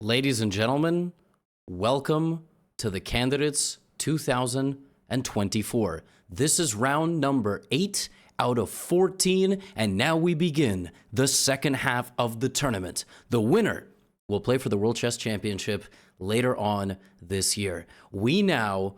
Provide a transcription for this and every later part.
Ladies and gentlemen, welcome to the Candidates 2024. This is round number 8 out of 14, and now we begin the second half of the tournament. The winner will play for the World Chess Championship later on this year. We now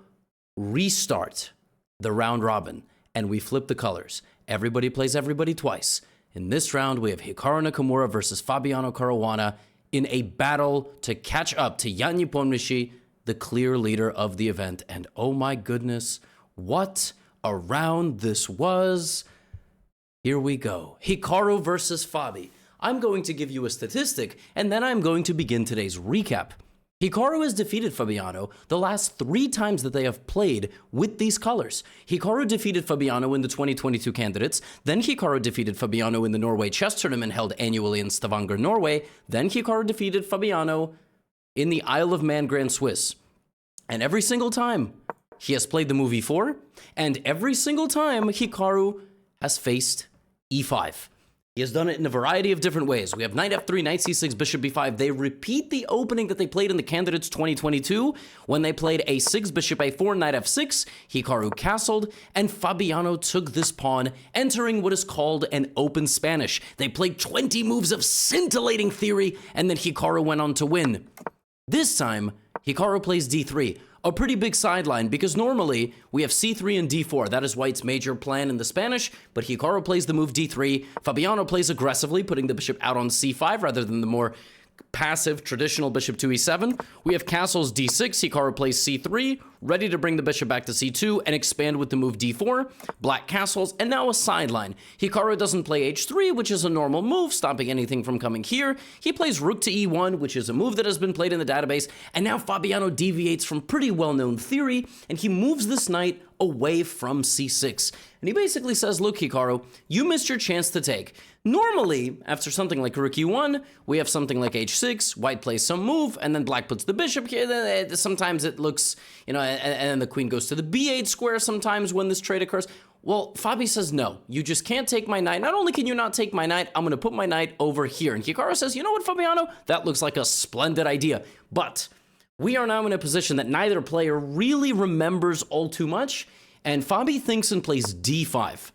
restart the round robin, and we flip the colors. Everybody plays everybody twice. In this round, we have Hikaru Nakamura versus Fabiano Caruana in a battle to catch up to Jan Nepomniachtchi, the clear leader of the event. And oh my goodness, what a round this was. Here we go. Hikaru versus Fabi. I'm going to give you a statistic, and then I'm going to begin today's recap. Hikaru has defeated Fabiano the last 3 times that they have played with these colors. Hikaru defeated Fabiano in the 2022 Candidates, then Hikaru defeated Fabiano in the Norway Chess Tournament held annually in Stavanger, Norway, then Hikaru defeated Fabiano in the Isle of Man Grand Swiss. And every single time, he has played the move e4, and every single time, Hikaru has faced e5. He has done it in a variety of different ways. We have knight f3, knight c6, bishop b5. They repeat the opening that they played in the Candidates 2022 when they played a6, bishop a4, knight f6. Hikaru castled, and Fabiano took this pawn, entering what is called an open Spanish. They played 20 moves of scintillating theory, and then Hikaru went on to win. This time, Hikaru plays d3. A pretty big sideline, because normally we have c3 and d4. That is White's major plan in the Spanish, but Hikaru plays the move d3. Fabiano plays aggressively, putting the bishop out on c5 rather than the more passive, traditional bishop to e7. We have castles d6. Hikaru plays c3, ready to bring the bishop back to c2 and expand with the move d4. Black castles, and now a sideline. Hikaru doesn't play h3, which is a normal move, stopping anything from coming here. He plays rook to e1, which is a move that has been played in the database, and now Fabiano deviates from pretty well-known theory, and he moves this knight away from c6. And he basically says, look, Hikaru, you missed your chance to take. Normally, after something like rook e1, we have something like h6, White plays some move, and then Black puts the bishop here. Sometimes it looks, and then the queen goes to the b8 square sometimes when this trade occurs. Well, Fabi says, no, you just can't take my knight. Not only can you not take my knight, I'm going to put my knight over here. And Hikaru says, you know what, Fabiano? That looks like a splendid idea. But we are now in a position that neither player really remembers all too much, and Fabi thinks and plays d5.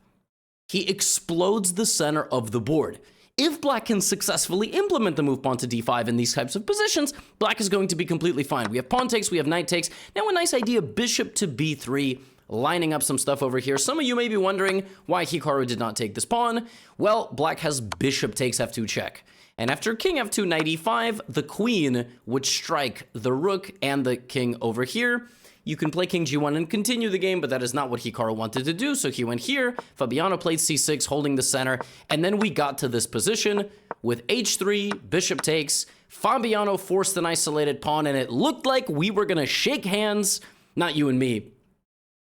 He explodes the center of the board. If Black can successfully implement the move pawn to d5 in these types of positions, Black is going to be completely fine. We have pawn takes, we have knight takes. Now a nice idea, bishop to b3, lining up some stuff over here. Some of you may be wondering why Hikaru did not take this pawn. Well, Black has bishop takes f2 check. And after king f2, knight e5, the queen would strike the rook and the king over here. You can play king g1 and continue the game, but that is not what Hikaru wanted to do, so he went here. Fabiano played c6, holding the center, and then we got to this position with h3, bishop takes. Fabiano forced an isolated pawn, and it looked like we were going to shake hands. Not you and me,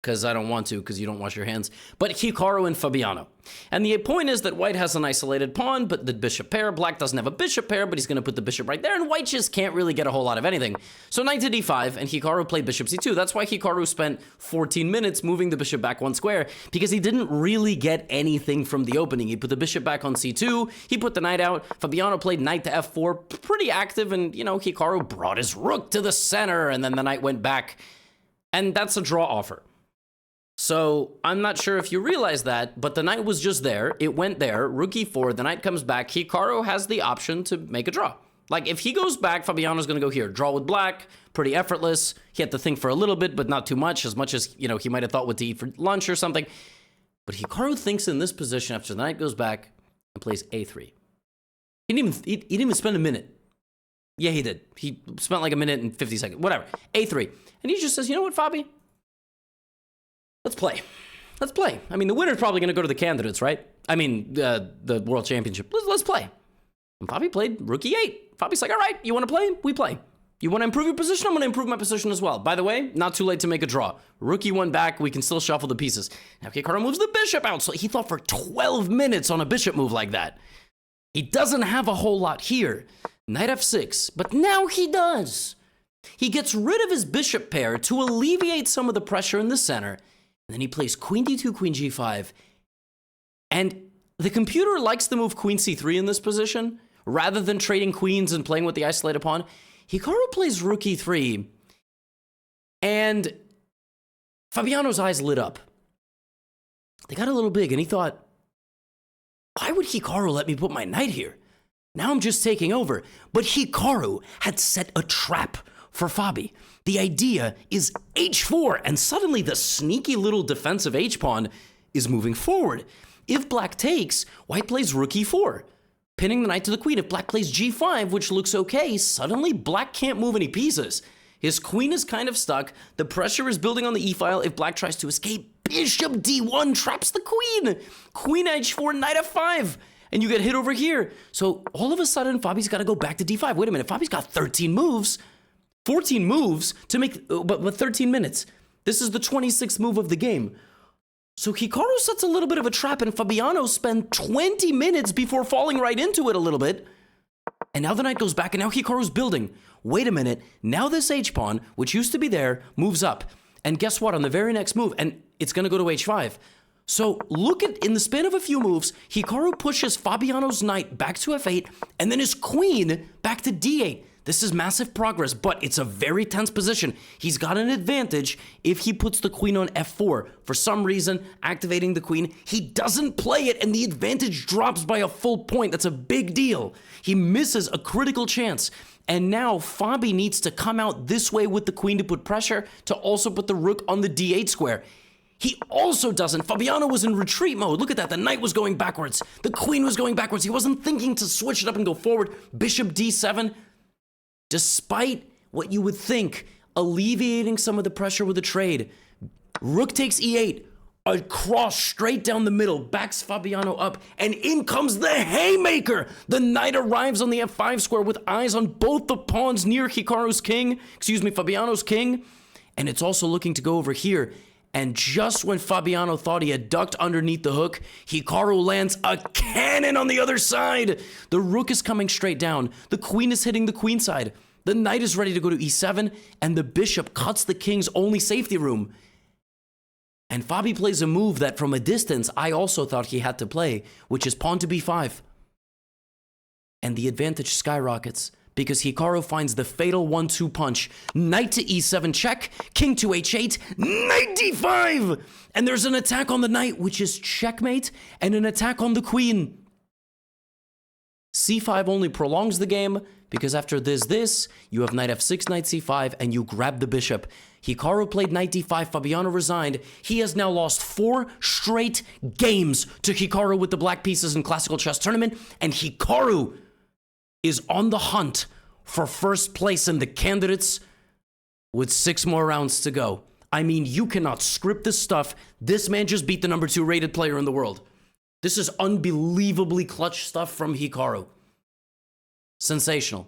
because I don't want to, because you don't wash your hands, but Hikaru and Fabiano. And the point is that White has an isolated pawn, but the bishop pair. Black doesn't have a bishop pair, but he's going to put the bishop right there, and White just can't really get a whole lot of anything. So knight to d5, and Hikaru played bishop c2. That's why Hikaru spent 14 minutes moving the bishop back 1 square, because he didn't really get anything from the opening. He put the bishop back on c2, he put the knight out, Fabiano played knight to f4, pretty active, and, Hikaru brought his rook to the center, and then the knight went back, and that's a draw offer. So I'm not sure if you realize that, but the knight was just there. It went there, rook e4, the knight comes back. Hikaru has the option to make a draw. Like, if he goes back, Fabiano's going to go here. Draw with Black, pretty effortless. He had to think for a little bit, but not too much as, he might have thought what to eat for lunch or something. But Hikaru thinks in this position after the knight goes back and plays a3. He didn't even spend a minute. Yeah, he did. He spent like a minute and 50 seconds, whatever. a3. And he just says, you know what, Fabi? Let's play. Let's play. I mean, the winner's probably going to go to the Candidates, right? I mean, the World Championship. Let's play. And Fabi played rook e8. Fabi's like, all right, you want to play? We play. You want to improve your position? I'm going to improve my position as well. By the way, not too late to make a draw. Rook e1 back. We can still shuffle the pieces. Now, Hikaru moves the bishop out. So he thought for 12 minutes on a bishop move like that. He doesn't have a whole lot here. Knight f6. But now he does. He gets rid of his bishop pair to alleviate some of the pressure in the center. And then he plays queen d2, queen g5. And the computer likes the move queen c3 in this position. Rather than trading queens and playing with the isolated pawn, Hikaru plays rook e3, and Fabiano's eyes lit up. They got a little big, and he thought, why would Hikaru let me put my knight here? Now I'm just taking over. But Hikaru had set a trap for Fabi. The idea is h4, and suddenly the sneaky little defensive h-pawn is moving forward. If black takes, white plays rook e4, pinning the knight to the queen. If black plays g5, which looks okay, suddenly black can't move any pieces. His queen is kind of stuck. The pressure is building on the e-file. If black tries to escape, bishop d1 traps the queen. Queen h4, knight f5. And you get hit over here. So all of a sudden, Fabi's got to go back to d5. Wait a minute, Fabi's got 13 moves. 14 moves to make, but 13 minutes. This is the 26th move of the game. So Hikaru sets a little bit of a trap, and Fabiano spent 20 minutes before falling right into it a little bit. And now the knight goes back, and now Hikaru's building. Wait a minute, now this h-pawn, which used to be there, moves up. And guess what, on the very next move, and it's going to go to h5. So look at, in the span of a few moves, Hikaru pushes Fabiano's knight back to f8, and then his queen back to d8. This is massive progress, but it's a very tense position. He's got an advantage if he puts the queen on f4. For some reason, activating the queen, he doesn't play it, and the advantage drops by a full point. That's a big deal. He misses a critical chance. And now Fabi needs to come out this way with the queen to put pressure, to also put the rook on the d8 square. He also doesn't. Fabiano was in retreat mode. Look at that. The knight was going backwards. The queen was going backwards. He wasn't thinking to switch it up and go forward. Bishop d7. Despite what you would think, alleviating some of the pressure with a trade, rook takes e8, a cross straight down the middle, backs Fabiano up, and in comes the haymaker! The knight arrives on the f5 square with eyes on both the pawns near Fabiano's king, and it's also looking to go over here. And just when Fabiano thought he had ducked underneath the hook, Hikaru lands a cannon on the other side. The rook is coming straight down. The queen is hitting the queen side. The knight is ready to go to e7, and the bishop cuts the king's only safety room. And Fabi plays a move that from a distance I also thought he had to play, which is pawn to b5. And the advantage skyrockets, because Hikaru finds the fatal 1-2 punch. Knight to e7 check, king to h8, knight d5! And there's an attack on the knight, which is checkmate, and an attack on the queen. c5 only prolongs the game, because after this, you have knight f6, knight c5, and you grab the bishop. Hikaru played knight d5, Fabiano resigned. He has now lost 4 straight games to Hikaru with the black pieces in classical chess tournament, and Hikaru is on the hunt for first place in the candidates with 6 more rounds to go. I mean, you cannot script this stuff. This man just beat the number 2 rated player in the world. This is unbelievably clutch stuff from Hikaru. Sensational.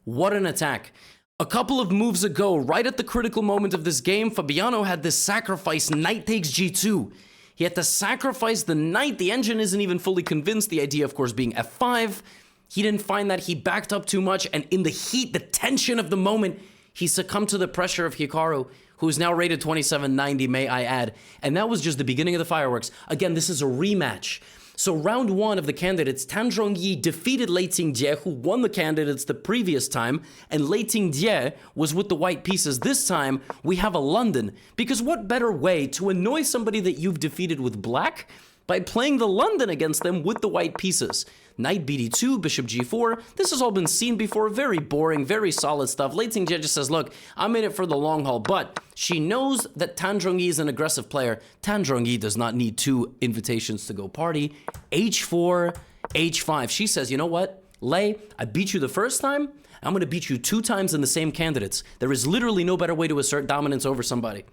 What an attack. A couple of moves ago, right at the critical moment of this game, Fabiano had this sacrifice, knight takes g2. He had to sacrifice the knight. The engine isn't even fully convinced. The idea, of course, being f5. He didn't find that. He backed up too much, and in the heat, the tension of the moment, he succumbed to the pressure of Hikaru, who is now rated 2790, may I add. And that was just the beginning of the fireworks. Again, this is a rematch. So round 1 of the candidates, Tan Zhongyi defeated Lei Qingjie, who won the candidates the previous time, and Lei Qingjie was with the white pieces. This time, we have a London, because what better way to annoy somebody that you've defeated with black? By playing the London against them with the white pieces. Knight bd2, bishop g4. This has all been seen before. Very boring, very solid stuff. Lei Qingjie just says, look, I'm in it for the long haul, but she knows that Tan Zhongyi is an aggressive player. Tan Zhongyi does not need 2 invitations to go party. h4, h5. She says, you know what, Lei, I beat you the first time. I'm going to beat you 2 times in the same candidates. There is literally no better way to assert dominance over somebody.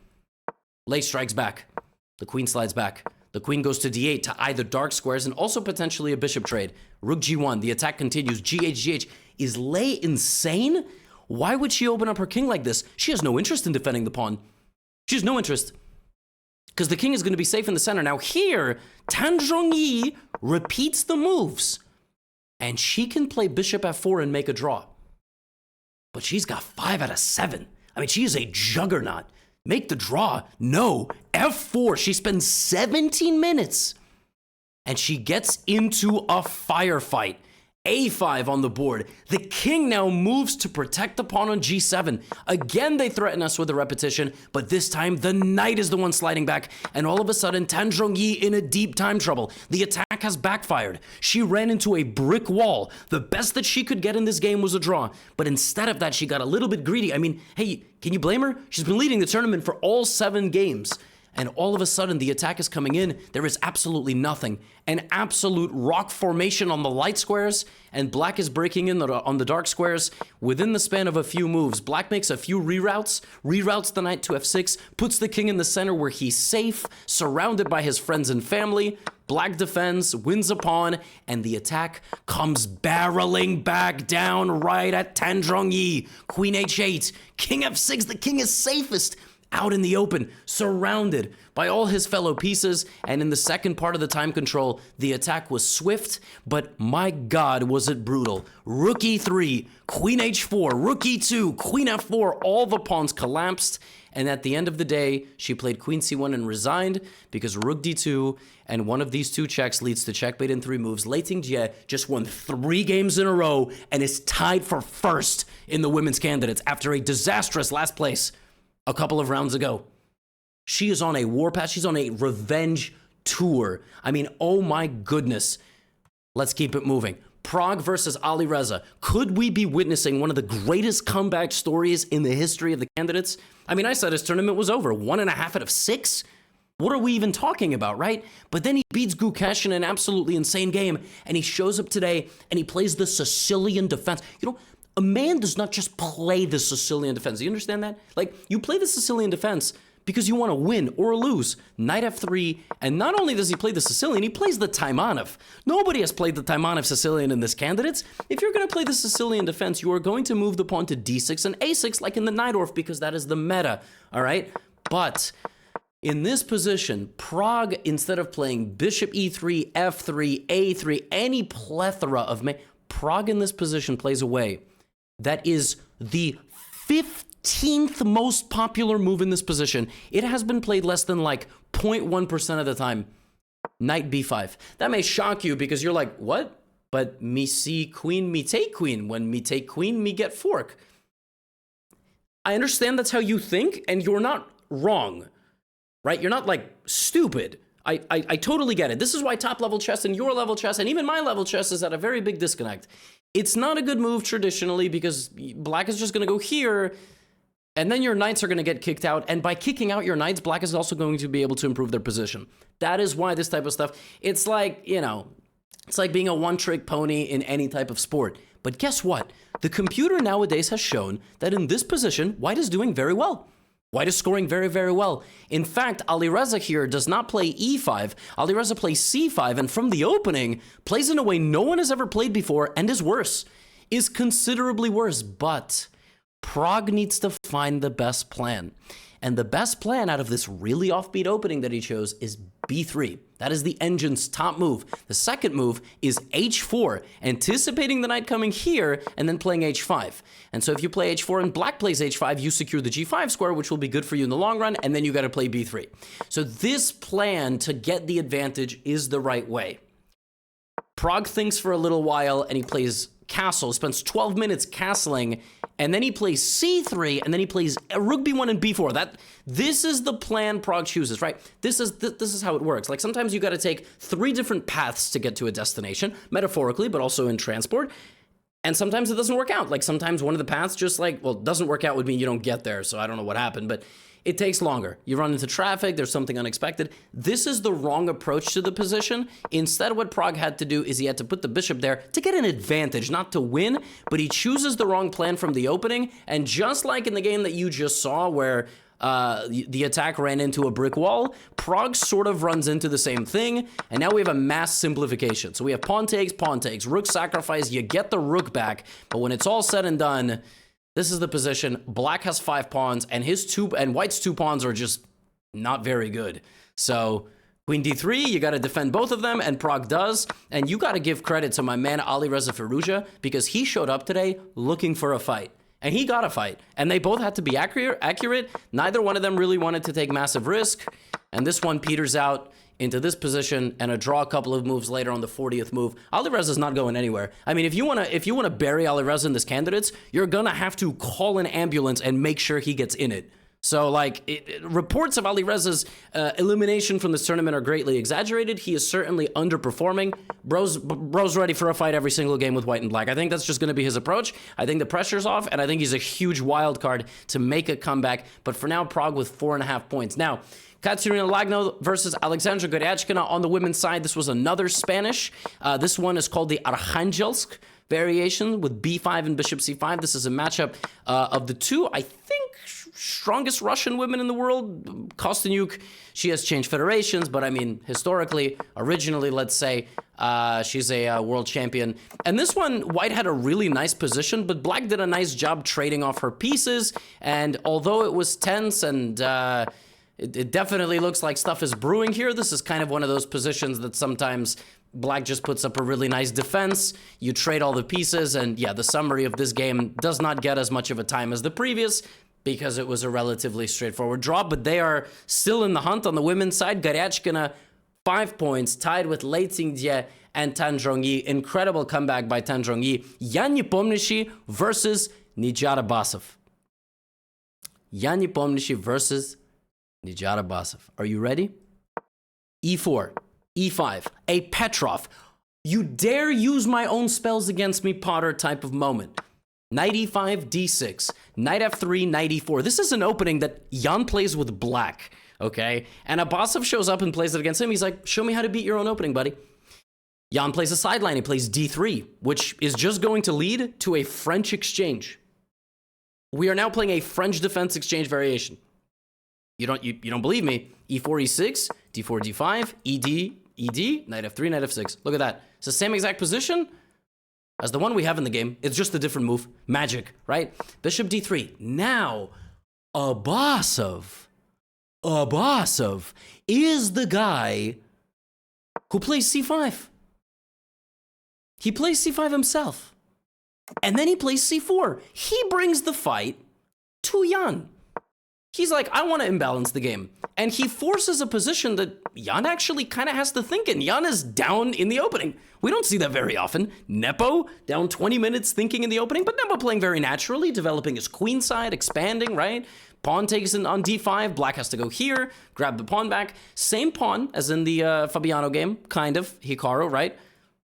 Lei strikes back. The queen slides back. The queen goes to d8 to either dark squares and also potentially a bishop trade. Rook g1, the attack continues, gh. Is Lei insane? Why would she open up her king like this? She has no interest in defending the pawn. She has no interest. Because the king is going to be safe in the center. Now here, Tan Zhongyi repeats the moves. And she can play bishop f4 and make a draw. But she's got 5 out of 7. I mean, she is a juggernaut. Make the draw. No. f4. She spends 17 minutes. And she gets into a firefight. A5 on the board. The king now moves to protect the pawn on G7. Again, they threaten us with a repetition, but this time the knight is the one sliding back, and all of a sudden, Tan Zhongyi in a deep time trouble. The attack has backfired. She ran into a brick wall. The best that she could get in this game was a draw, but instead of that, she got a little bit greedy. I mean, hey, can you blame her? She's been leading the tournament for all 7 games. And all of a sudden, the attack is coming in. There is absolutely nothing. An absolute rock formation on the light squares, and black is breaking in on the dark squares within the span of a few moves. Black makes a few reroutes the knight to f6, puts the king in the center where he's safe, surrounded by his friends and family. Black defends, wins a pawn, and the attack comes barreling back down right at Tan Zhongyi. Queen h8, king f6, the king is safest. Out in the open, surrounded by all his fellow pieces, and in the second part of the time control, the attack was swift, but my God, was it brutal. Rook e3, queen h4, rook e2, queen f4, all the pawns collapsed, and at the end of the day, she played queen c1 and resigned because rook d2, and one of these 2 checks leads to checkmate in 3 moves. Lei Tingjie just won 3 games in a row and is tied for first in the women's candidates after a disastrous last place a couple of rounds ago. She is on a warpath. She's on a revenge tour. I mean, oh my goodness. Let's keep it moving. Pragg versus Alireza. Could we be witnessing one of the greatest comeback stories in the history of the candidates? I mean, I said his tournament was over. 1.5 out of 6? What are we even talking about, right? But then he beats Gukesh in an absolutely insane game, and he shows up today, and he plays the Sicilian defense. You know, a man does not just play the Sicilian defense. Do you understand that? Like, you play the Sicilian defense because you want to win or lose. Knight f3, and not only does he play the Sicilian, he plays the Taimanov. Nobody has played the Taimanov Sicilian in this candidates. If you're going to play the Sicilian defense, you are going to move the pawn to d6 and a6 like in the Najdorf because that is the meta, all right? But in this position, Pragg, instead of playing bishop e3, f3, a3, any plethora of Pragg in this position plays away. That is the 15th most popular move in this position. It has been played less than like 0.1% of the time. Knight b5. That may shock you because you're like, what? But me see queen, me take queen. When me take queen, me get fork. I understand that's how you think, and you're not wrong, right? You're not like stupid. I totally get it. This is why top level chess and your level chess and even my level chess is at a very big disconnect. It's not a good move traditionally because black is just going to go here, and then your knights are going to get kicked out. And by kicking out your knights, black is also going to be able to improve their position. That is why this type of stuff, it's like, you know, it's like being a one-trick pony in any type of sport. But guess what? The computer nowadays has shown that in this position, white is doing very well. White is scoring very, very well. In fact, Alireza here does not play e5. Alireza plays c5, and from the opening, plays in a way no one has ever played before, and is worse. Is considerably worse, but Pragg needs to find the best plan. And the best plan out of this really offbeat opening that he chose is b3. That is the engine's top move. The second move is h4, anticipating the knight coming here and then playing h5. And so if you play h4 and black plays h5, you secure the g5 square, which will be good for you in the long run, and then you got to play b3. So this plan to get the advantage is the right way. Pragg thinks for a little while and he plays castle, spends 12 minutes castling, and then he plays c3, and then he plays rook b1 and b4. This is the plan Pragg chooses, right? This is how it works. Like sometimes you got to take 3 different paths to get to a destination, metaphorically, but also in transport. And sometimes it doesn't work out. Like sometimes one of the paths just like, well, doesn't work out would mean you don't get there. So I don't know what happened, but it takes longer. You run into traffic, there's something unexpected. This is the wrong approach to the position. Instead, what Pragg had to do is he had to put the bishop there to get an advantage, not to win, but he chooses the wrong plan from the opening. And just like in the game that you just saw where the attack ran into a brick wall, Pragg sort of runs into the same thing, and now we have a mass simplification. So we have pawn takes, rook sacrifice, you get the rook back, but when it's all said and done, this is the position. Black has 5 pawns, and white's 2 pawns are just not very good. So queen d3, you got to defend both of them, and Pragg does. And you got to give credit to my man Alireza Firouzja because he showed up today looking for a fight. And he got a fight. And they both had to be accurate. Neither one of them really wanted to take massive risk. And this one peters out into this position and a draw a couple of moves later on the 40th move. Alireza is not going anywhere. I mean, if you wanna bury Alireza in this candidates, you're gonna have to call an ambulance and make sure he gets in it. So, like, reports of Alireza's elimination from this tournament are greatly exaggerated. He is certainly underperforming. Bro's ready for a fight every single game with white and black. I think that's just going to be his approach. I think the pressure's off, and I think he's a huge wild card to make a comeback. But for now, Prague with 4.5 points. Now, Katerina Lagno versus Alexandra Goryachkina on the women's side. This was another Spanish. This one is called the Arkhangelsk variation with b5 and bishop c5. This is a matchup of the two, I think, strongest Russian women in the world. Kostyanyuk, she has changed federations, but I mean, historically, originally, let's say, she's a world champion. And this one, white had a really nice position, but black did a nice job trading off her pieces. And although it was tense and it definitely looks like stuff is brewing here, this is kind of one of those positions that sometimes black just puts up a really nice defense, you trade all the pieces, and yeah, the summary of this game does not get as much of a time as the previous, because it was a relatively straightforward draw, but they are still in the hunt on the women's side. Goryachkina, 5 points, tied with Lei Tsingye and Tan Zhongyi. Incredible comeback by Tan Zhongyi. Yan Nepomniachtchi versus Nihat Abbasov. Yan Nepomniachtchi versus Nihat Abbasov. Are you ready? E4, E5, a Petrov. You dare use my own spells against me, Potter type of moment. Knight e5, d6, knight f3, knight e4. This is an opening that Yan plays with black, okay? And Abbasov shows up and plays it against him. He's like, show me how to beat your own opening, buddy. Yan plays a sideline. He plays d3, which is just going to lead to a French exchange. We are now playing a French defense exchange variation. You don't believe me? e4, e6, d4, d5, ed, ed, knight f3, knight f6. Look at that. It's the same exact position as the one we have in the game. It's just a different move. Magic, right? Bishop d3. Now, Abbasov is the guy who plays c5. He plays c5 himself. And then he plays c4. He brings the fight to Yan. He's like, I want to imbalance the game. And he forces a position that Yan actually kind of has to think in. Yan is down in the opening. We don't see that very often. Nepo down 20 minutes thinking in the opening, but Nepo playing very naturally, developing his queen side, expanding, right? Pawn takes in on d5. Black has to go here, grab the pawn back. Same pawn as in the Fabiano game, kind of, Hikaru, right?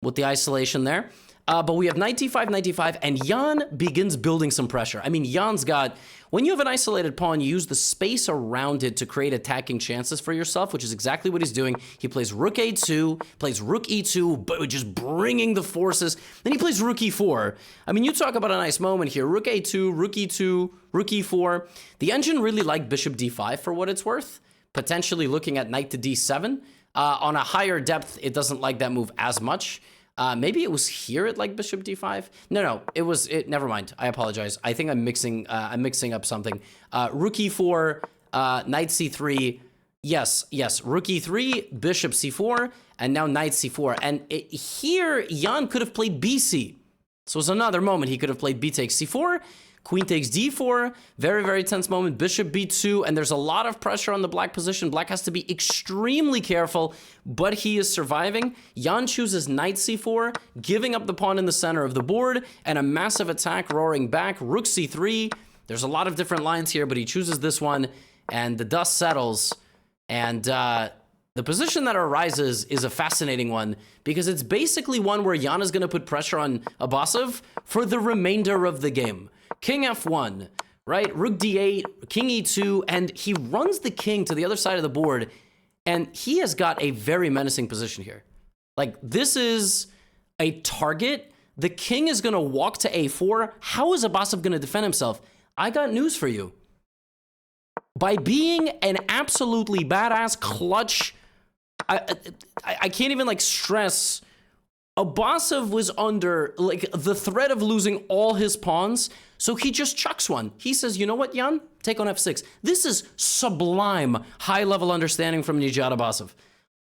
With the isolation there. But we have knight d5, and Yan begins building some pressure. I mean, Yan's got, when you have an isolated pawn, you use the space around it to create attacking chances for yourself, which is exactly what he's doing. He plays rook a2, plays rook e2, but just bringing the forces. Then he plays rook e4. I mean, you talk about a nice moment here. Rook a2, rook e2, rook e4. The engine really liked bishop d5 for what it's worth, potentially looking at knight to d7. On a higher depth, it doesn't like that move as much. Maybe it was here at like bishop d5. No, it was it. Never mind. I apologize. I think I'm mixing up something. Rook e4, knight c3. Yes. Rook e3, bishop c4, and now knight c4. And here, Yan could have played bc. So it's another moment he could have played b takes c4. Queen takes d4, very, very tense moment, bishop b2, and there's a lot of pressure on the black position. Black has to be extremely careful, but he is surviving. Yan chooses knight c4, giving up the pawn in the center of the board, and a massive attack roaring back. Rook c3, there's a lot of different lines here, but he chooses this one, and the dust settles, and the position that arises is a fascinating one, because it's basically one where Yan is going to put pressure on Abbasov for the remainder of the game. King f1, right? Rook d8, king e2, and he runs the king to the other side of the board, and he has got a very menacing position here. Like, this is a target. The king is going to walk to a4. How is Abbasov going to defend himself? I got news for you. By being an absolutely badass clutch, I can't even like stress, Abbasov was under like the threat of losing all his pawns, so he just chucks one. He says, you know what, Yan? Take on f6. This is sublime high-level understanding from Nihat Abbasov.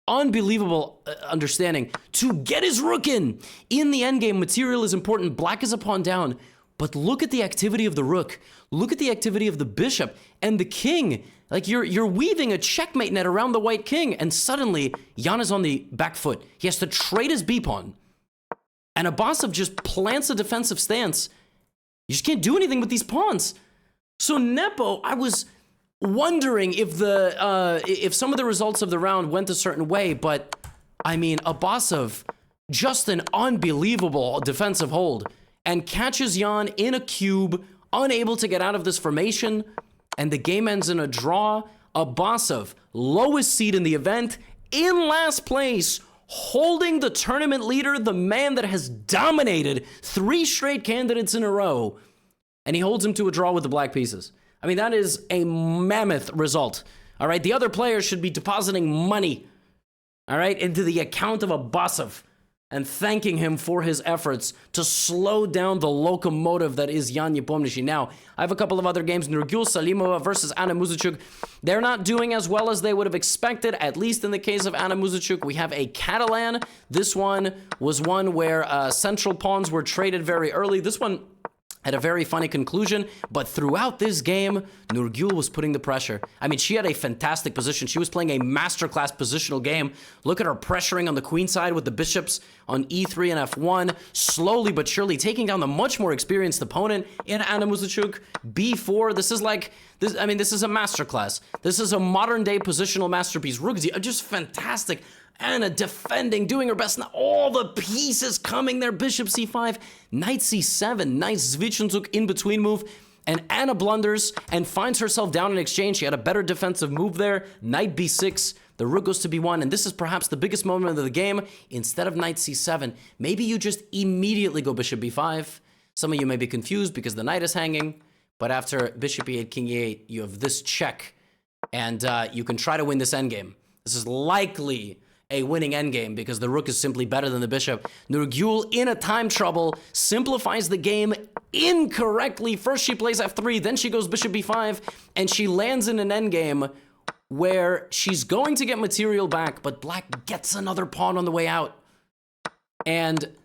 Unbelievable understanding to get his rook in. In the endgame, material is important. Black is a pawn down. But look at the activity of the rook. Look at the activity of the bishop and the king. Like you're weaving a checkmate net around the white king, and suddenly Jan is on the back foot. He has to trade his b-pawn. And Abbasov just plants a defensive stance. You just can't do anything with these pawns. So Nepo, I was wondering if some of the results of the round went a certain way, but I mean, Abbasov, just an unbelievable defensive hold, and catches Jan in a cube, unable to get out of this formation, and the game ends in a draw. Abbasov, lowest seed in the event, in last place, holding the tournament leader, the man that has dominated 3 straight candidates in a row, and he holds him to a draw with the black pieces. I mean, that is a mammoth result. All right, the other players should be depositing money, all right, into the account of Abbasov and thanking him for his efforts to slow down the locomotive that is Jan Nepomniachtchi. Now, I have a couple of other games. Nurgul Salimova versus Anna Muzichuk. They're not doing as well as they would have expected, at least in the case of Anna Muzichuk. We have a Catalan. This one was one where central pawns were traded very early. This one had a very funny conclusion, but throughout this game, Nurgul was putting the pressure. I mean, she had a fantastic position. She was playing a masterclass positional game. Look at her pressuring on the queen side with the bishops on e3 and f1, slowly but surely taking down the much more experienced opponent in Anna Muzichuk. b4, this is like, this is a masterclass. This is a modern day positional masterpiece. Rook Z, just fantastic. Anna defending, doing her best. All the pieces coming there. Bishop c5, knight c7, nice Zwischenzug in between move. And Anna blunders and finds herself down in exchange. She had a better defensive move there. Knight b6, the rook goes to b1. And this is perhaps the biggest moment of the game. Instead of knight c7, maybe you just immediately go bishop b5. Some of you may be confused because the knight is hanging. But after bishop e8, king e8, you have this check. And you can try to win this endgame. This is likely a winning endgame because the rook is simply better than the bishop. Nurgul, in a time trouble, simplifies the game incorrectly. First she plays f3, then she goes bishop b5, and she lands in an endgame where she's going to get material back, but black gets another pawn on the way out. And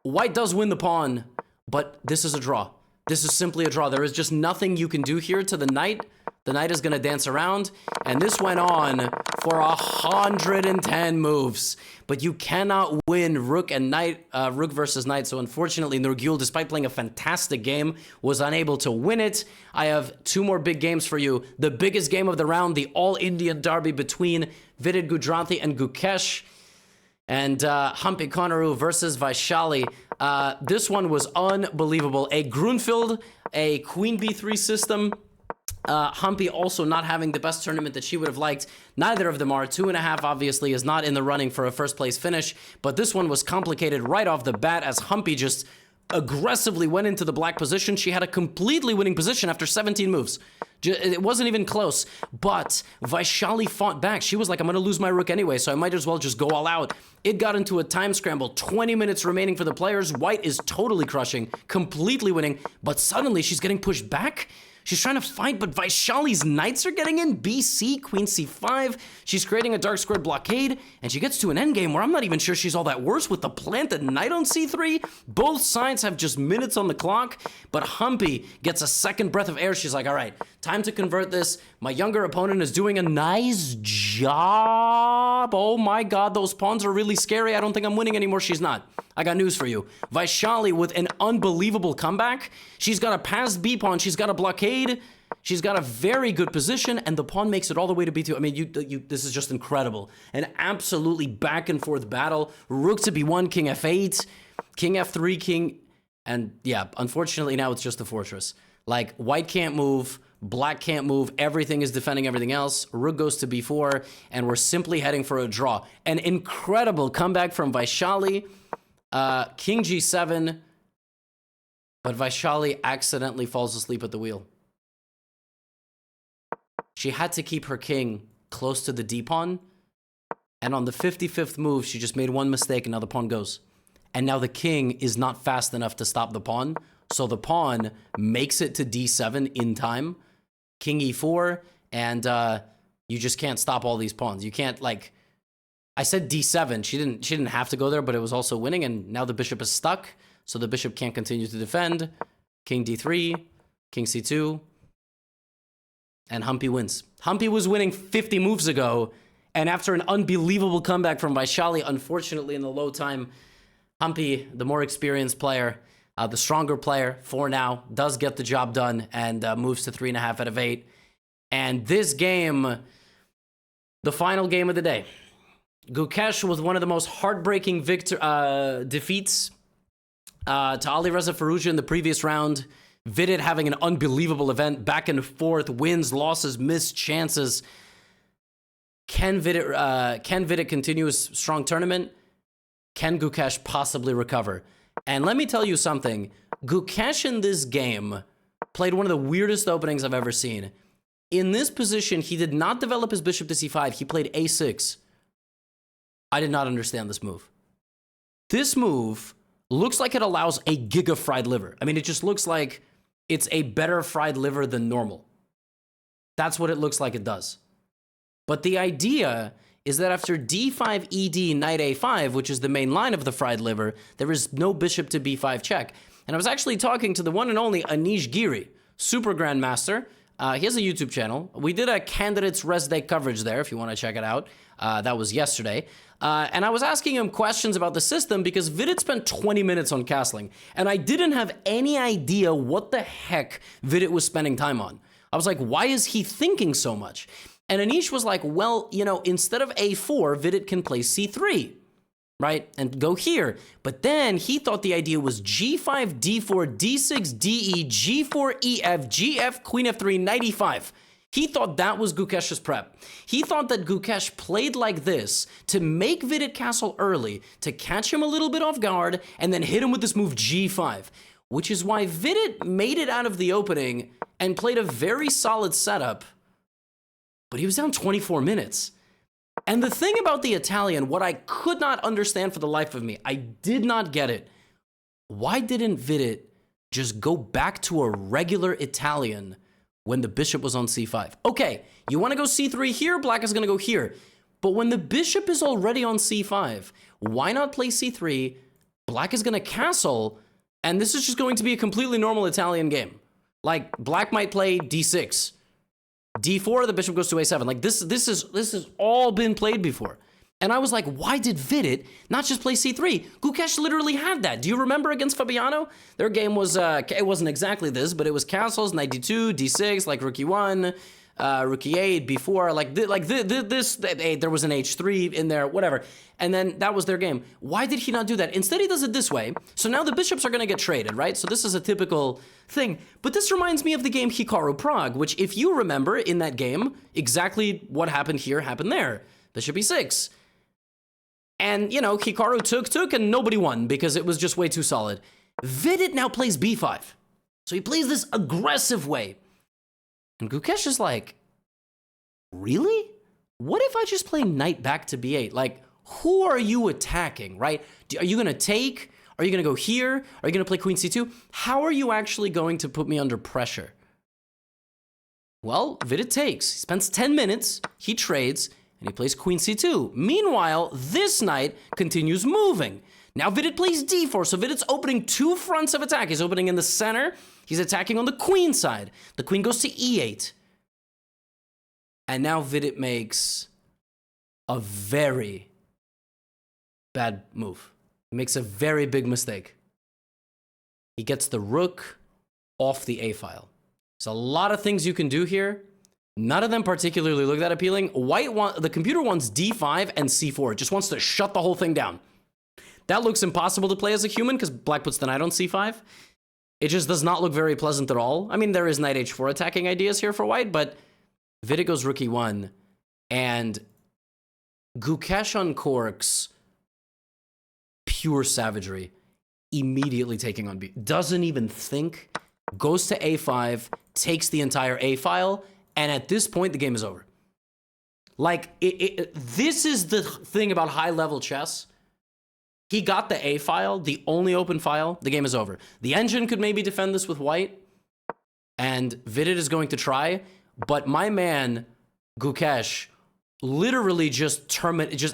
white does win the pawn, but this is a draw. This is simply a draw. There is just nothing you can do here to the knight. The knight is going to dance around, and this went on for 110 moves. But you cannot win rook and knight, rook versus knight. So unfortunately, Nurgul, despite playing a fantastic game, was unable to win it. I have 2 more big games for you. The biggest game of the round, the all-Indian derby between Vidit Gujranti and Gukesh. And Humpy Konaru versus Vaishali. This one was unbelievable. A Grunfeld, a queen b3 system. Humpy also not having the best tournament that she would have liked. Neither of them are. 2.5 obviously is not in the running for a first place finish, but this one was complicated right off the bat as Humpy just aggressively went into the black position. She had a completely winning position after 17 moves. It wasn't even close, but Vaishali fought back. She was like, I'm going to lose my rook anyway, so I might as well just go all out. It got into a time scramble, 20 minutes remaining for the players. White is totally crushing, completely winning, but suddenly she's getting pushed back. She's trying to fight, but Vaishali's knights are getting in. BC, queen c5. She's creating a dark squared blockade, and she gets to an endgame where I'm not even sure she's all that worse with the planted knight on c3. Both sides have just minutes on the clock, but Humpy gets a second breath of air. She's like, all right, time to convert this. My younger opponent is doing a nice job. Oh my God, those pawns are really scary. I don't think I'm winning anymore. She's not. I got news for you. Vaishali with an unbelievable comeback. She's got a passed b-pawn. She's got a blockade. She's got a very good position, and the pawn makes it all the way to b2. I mean, this is just incredible. An absolutely back and forth battle. Rook to b1, king f8, king f3, king... And yeah, unfortunately now it's just a fortress. Like, white can't move, black can't move, everything is defending everything else. Rook goes to b4, and we're simply heading for a draw. An incredible comeback from Vaishali. King g7, but Vaishali accidentally falls asleep at the wheel. She had to keep her king close to the d-pawn, and on the 55th move, she just made one mistake, and now the pawn goes. And now the king is not fast enough to stop the pawn, so the pawn makes it to d7 in time. King e4, and you just can't stop all these pawns. You can't, like... I said d7. She didn't have to go there, but it was also winning, and now the bishop is stuck, so the bishop can't continue to defend. king d3, king c2, and Humpy wins. Humpy was winning 50 moves ago, and after an unbelievable comeback from Vaishali, unfortunately in the low time, Humpy, the more experienced player, the stronger player for now, does get the job done and moves to 3.5 out of 8. And this game, the final game of the day, Gukesh with one of the most heartbreaking defeats to Ali Reza Firouzja in the previous round. Vidit having an unbelievable event, back and forth, wins, losses, missed chances. Can Vidit continue his strong tournament? Can Gukesh possibly recover? And let me tell you something. Gukesh in this game played one of the weirdest openings I've ever seen. In this position, he did not develop his bishop to c5. He played a6. I did not understand this move. This move looks like it allows a giga fried liver. I mean, it just looks like it's a better fried liver than normal. That's what it looks like it does. But the idea is that after d5, ed, knight a5, which is the main line of the fried liver, there is no bishop to b5 check. And I was actually talking to the one and only Anish Giri, super grandmaster. He has a YouTube channel. We did a candidates res day coverage there, if you want to check it out. That was yesterday. And I was asking him questions about the system because Vidit spent 20 minutes on castling. And I didn't have any idea what the heck Vidit was spending time on. I was like, why is he thinking so much? And Anish was like, well, you know, instead of a4, Vidit can play c3, right? And go here. But then he thought the idea was g5, d4, d6, de, g4, ef, gf, queen f3, knight e5. He thought that was Gukesh's prep. He thought that Gukesh played like this to make Vidit castle early, to catch him a little bit off guard, and then hit him with this move g5, which is why Vidit made it out of the opening and played a very solid setup, but he was down 24 minutes. And the thing about the Italian, what I could not understand for the life of me, I did not get it. Why didn't Vidit just go back to a regular Italian when the bishop was on c5? Okay, you want to go c3 here, black is going to go here. But when the bishop is already on c5, why not play c3? Black is going to castle, and this is just going to be a completely normal Italian game. Like, black might play d6. d4, the bishop goes to a7. Like, this has all been played before. And I was like, why did Vidit not just play c3? Gukesh literally had that. Do you remember against Fabiano? Their game was, it wasn't exactly this, but it was castles, knight d2, d6, like rook e1, rook e8, b4, there was an h3 in there, whatever. And then that was their game. Why did he not do that? Instead, he does it this way. So now the bishops are going to get traded, right? So this is a typical thing. But this reminds me of the game Hikaru Prague, which if you remember in that game, exactly what happened here happened there. Bishop e6. And, you know, Hikaru took, and nobody won because it was just way too solid. Vidit now plays b5. So he plays this aggressive way. And Gukesh is like, really? What if I just play knight back to b8? Like, who are you attacking, right? Are you going to take? Are you going to go here? Are you going to play queen c2? How are you actually going to put me under pressure? Well, Vidit takes. He spends 10 minutes, he trades, and he plays queen c2. Meanwhile, this knight continues moving. Now Vidit plays d4, so Vidit's opening two fronts of attack. He's opening in the center. He's attacking on the queen side. The queen goes to e8. And now Vidit makes a very bad move. He makes a very big mistake. He gets the rook off the a file. There's a lot of things you can do here. None of them particularly look that appealing. The computer wants d5 and c4. It just wants to shut the whole thing down. That looks impossible to play as a human because black puts the knight on c5. It just does not look very pleasant at all. I mean, there is knight h4 attacking ideas here for white, but Vidit goes rook e1, and Gukesh uncorks pure savagery, immediately taking on b. Doesn't even think, goes to a5, takes the entire a file, and at this point, the game is over. Like, this is the thing about high-level chess. He got the A file, the only open file, the game is over. The engine could maybe defend this with white, and Vidit is going to try, but my man, Gukesh, literally just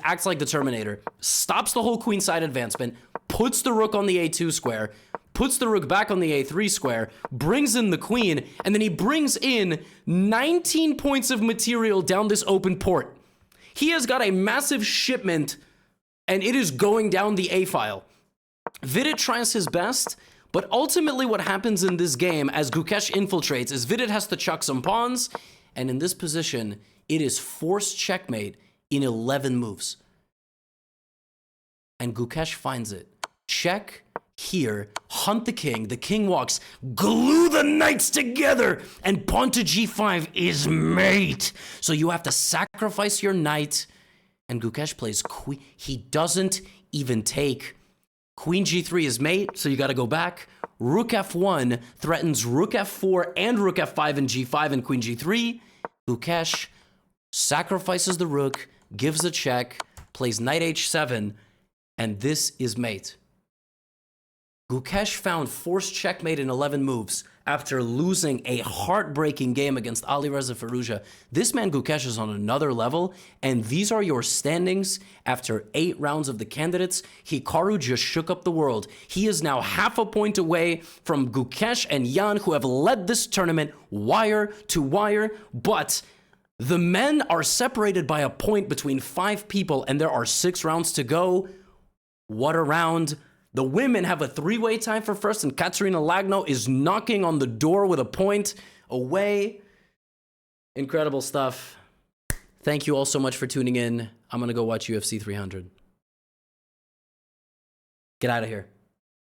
acts like the Terminator, stops the whole queenside advancement, puts the rook on the a2 square, puts the rook back on the a3 square, brings in the queen, and then he brings in 19 points of material down this open port. He has got a massive shipment, and it is going down the A file. Vidit tries his best, but ultimately what happens in this game as Gukesh infiltrates is Vidit has to chuck some pawns, and in this position, it is forced checkmate in 11 moves. And Gukesh finds it. Check here, hunt the king walks, glue the knights together, and pawn to g5 is mate. So you have to sacrifice your knight, and Gukesh plays queen. He doesn't even take. Queen g3 is mate, so you gotta go back. Rook f1 threatens rook f4 and rook f5 and g5 and queen g3. Gukesh sacrifices the rook, gives a check, plays knight h7, and this is mate. Gukesh found forced checkmate in 11 moves after losing a heartbreaking game against Alireza Firouzja. This man Gukesh is on another level, and these are your standings after 8 rounds of the candidates. Hikaru just shook up the world. He is now half a point away from Gukesh and Jan, who have led this tournament wire to wire, but the men are separated by a point between 5 people, and there are 6 rounds to go. What a round. The women have a 3-way tie for first, and Katerina Lagno is knocking on the door with a point away. Incredible stuff. Thank you all so much for tuning in. I'm going to go watch UFC 300. Get out of here.